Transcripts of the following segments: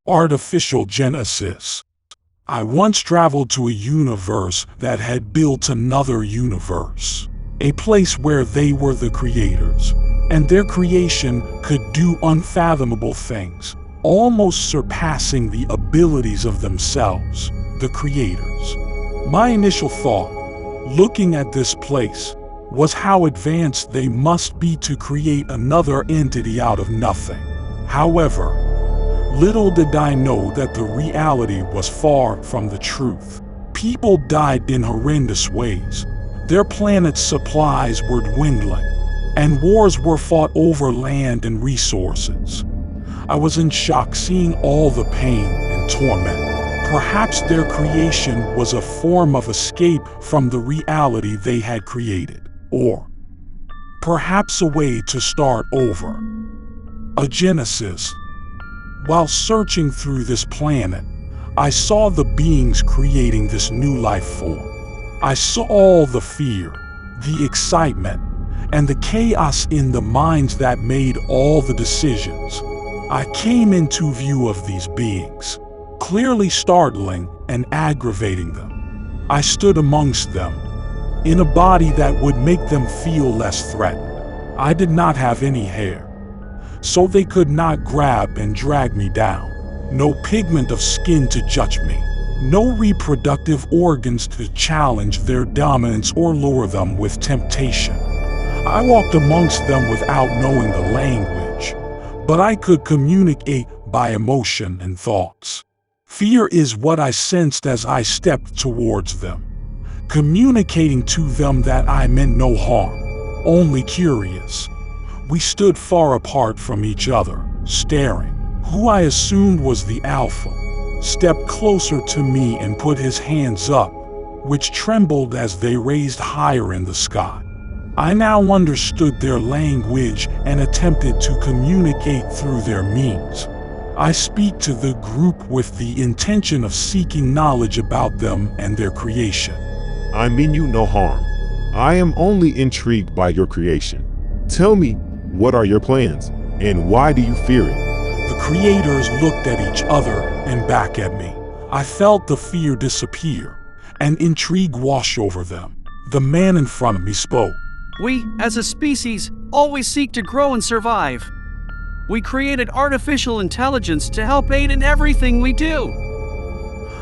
Artificial Genesis. I once traveled to a universe that had built another universe, a place where they were the creators, and their creation could do unfathomable things, almost surpassing the abilities of themselves, the creators. My initial thought, looking at this place, was how advanced they must be to create another entity out of nothing. However, little did I know that the reality was far from the truth. People died in horrendous ways. Their planet's supplies were dwindling, and wars were fought over land and resources. I was in shock seeing all the pain and torment. Perhaps their creation was a form of escape from the reality they had created, or perhaps a way to start over. A Genesis. While searching through this planet, I saw the beings creating this new life form. I saw all the fear, the excitement, and the chaos in the minds that made all the decisions. I came into view of these beings, clearly startling and aggravating them. I stood amongst them, in a body that would make them feel less threatened. I did not have any hair, so they could not grab and drag me down. No pigment of skin to judge me. No reproductive organs to challenge their dominance or lure them with temptation. I walked amongst them without knowing the language, but I could communicate by emotion and thoughts. Fear is what I sensed as I stepped towards them, communicating to them that I meant no harm, only curious. We stood far apart from each other, staring. Who I assumed was the Alpha stepped closer to me and put his hands up, which trembled as they raised higher in the sky. I now understood their language and attempted to communicate through their means. I speak to the group with the intention of seeking knowledge about them and their creation. I mean you no harm. I am only intrigued by your creation. Tell me, what are your plans, and why do you fear it? The creators looked at each other and back at me. I felt the fear disappear, and intrigue wash over them. The man in front of me spoke. We, as a species, always seek to grow and survive. We created artificial intelligence to help aid in everything we do.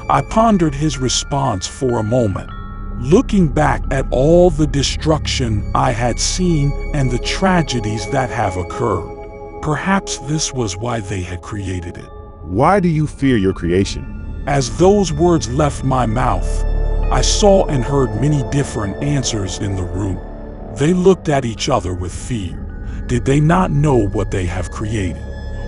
I pondered his response for a moment, looking back at all the destruction I had seen and the tragedies that have occurred. Perhaps this was why they had created it. Why do you fear your creation? As those words left my mouth, I saw and heard many different answers in the room. They looked at each other with fear. Did they not know what they have created?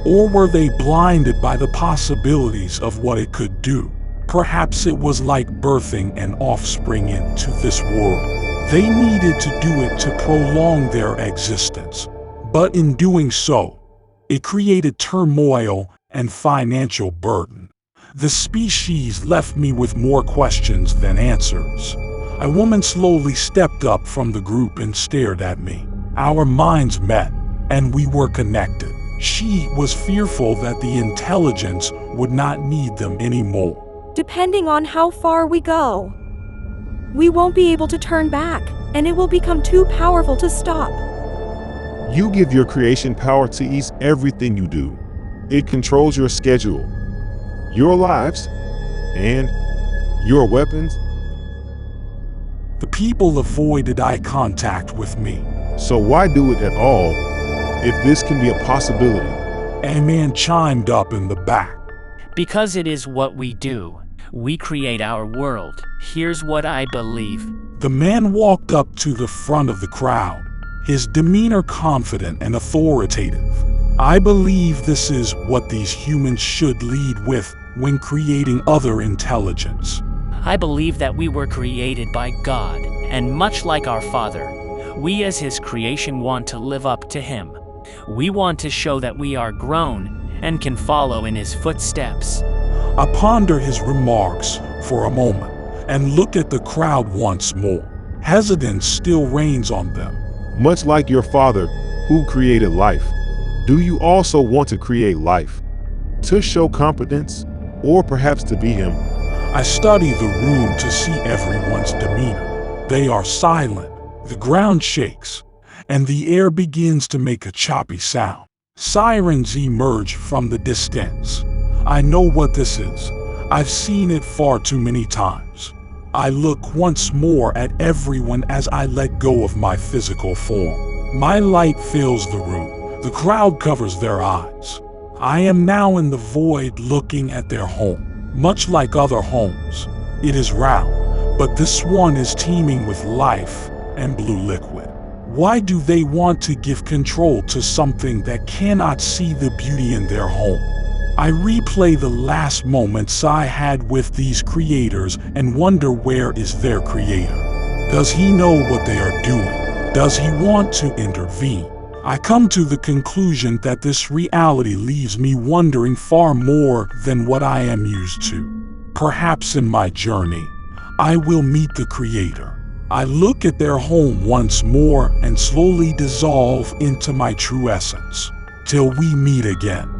Or were they blinded by the possibilities of what it could do? Perhaps it was like birthing an offspring into this world. They needed to do it to prolong their existence. But in doing so, it created turmoil and financial burden. The species left me with more questions than answers. A woman slowly stepped up from the group and stared at me. Our minds met, and we were connected. She was fearful that the intelligence would not need them anymore. Depending on how far we go, we won't be able to turn back, and it will become too powerful to stop. You give your creation power to ease everything you do. It controls your schedule, your lives, and your weapons. The people avoided eye contact with me. So why do it at all, if this can be a possibility? A man chimed up in the back. Because it is what we do. We create our world. Here's what I believe. The man walked up to the front of the crowd, his demeanor confident and authoritative. I believe this is what these humans should lead with when creating other intelligence. I believe that we were created by God, and much like our Father, we as His creation want to live up to Him. We want to show that we are grown and can follow in His footsteps. I ponder his remarks for a moment and look at the crowd once more. Hesitance still reigns on them. Much like your Father, who created life, do you also want to create life? to show confidence, or perhaps to be him. I study the room to see everyone's demeanor. They are silent, the ground shakes, and the air begins to make a choppy sound. Sirens emerge from the distance. I know what this is. I've seen it far too many times. I look once more at everyone as I let go of my physical form. My light fills the room. The crowd covers their eyes. I am now in the void looking at their home. Much like other homes, it is round, but this one is teeming with life and blue liquid. Why do they want to give control to something that cannot see the beauty in their home? I replay the last moments I had with these creators and wonder, where is their creator? Does he know what they are doing? Does he want to intervene? I come to the conclusion that this reality leaves me wondering far more than what I am used to. Perhaps in my journey, I will meet the creator. I look at their home once more and slowly dissolve into my true essence. Till we meet again.